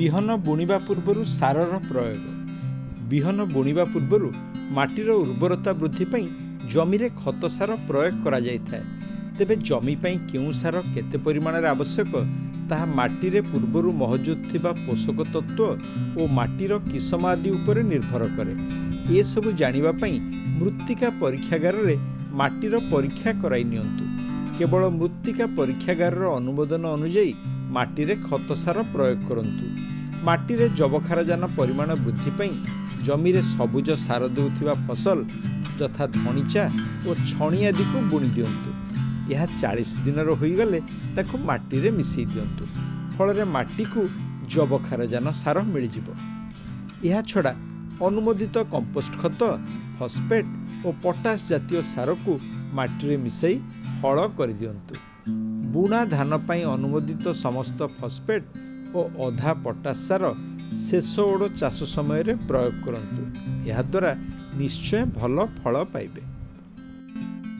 ବିହନ ବୁଣିବା ପୂର୍ବରୁ ସାରର ପ୍ରୟୋଗ। ବିହନ ବୁଣିବା ପୂର୍ବରୁ ମାଟିର ଉର୍ବରତା ବୃଦ୍ଧି ପାଇଁ ଜମିରେ ଖତ ସାର ପ୍ରୟୋଗ କରାଯାଇଥାଏ। ତେବେ ଜମି ପାଇଁ କେଉଁ ସାର କେତେ ପରିମାଣରେ ଆବଶ୍ୟକ ତାହା ମାଟିରେ ପୂର୍ବରୁ ମହଜୁଦ ଥିବା ପୋଷକ ତତ୍ତ୍ୱ ଓ ମାଟିର କିସମ ଆଦି ଉପରେ ନିର୍ଭର କରେ। ଏସବୁ ଜାଣିବା ପାଇଁ ମୃତ୍ତିକା ପରୀକ୍ଷାଗାରରେ ମାଟିର ପରୀକ୍ଷା କରାଇ ନିଅନ୍ତୁ। କେବଳ ମୃତ୍ତିକା ପରୀକ୍ଷାଗାରର ଅନୁମୋଦନ ଅନୁଯାୟୀ ମାଟିରେ ଖତ ସାର ପ୍ରୟୋଗ କରନ୍ତୁ। ମାଟିରେ ଯବକ୍ଷାରଜାନ ପରିମାଣ ବୃଦ୍ଧି ପାଇଁ ଜମିରେ ସବୁଜ ସାର ଦେଉଥିବା ଫସଲ ଯଥା ଧଣିଚା ଓ ଛଣି ଆଦିକୁ ବୁଣି ଦିଅନ୍ତୁ। ଏହା 40 ଦିନର ହୋଇଗଲେ ତାକୁ ମାଟିରେ ମିଶାଇ ଦିଅନ୍ତୁ। ଫଳରେ ମାଟିକୁ ଯବକ୍ଷାରଜାନ ସାର ମିଳିଯିବ। ଏହାଛଡ଼ା ଅନୁମୋଦିତ କମ୍ପୋଷ୍ଟ ଖତ, ଫସଫେଟ୍ ଓ ପଟାସ୍ ଜାତୀୟ ସାରକୁ ମାଟିରେ ମିଶାଇ ହଳ କରିଦିଅନ୍ତୁ। ବୁଣା ଧାନ ପାଇଁ ଅନୁମୋଦିତ ସମସ୍ତ ଫସଫେଟ୍ ଓ ଅଧା ପଟାସ୍ ସାର ଶେଷ ଓଡ଼ ଚାଷ ସମୟରେ ପ୍ରୟୋଗ କରନ୍ତୁ। ଏହାଦ୍ୱାରା ନିଶ୍ଚୟ ଭଲ ଫଳ ପାଇବେ।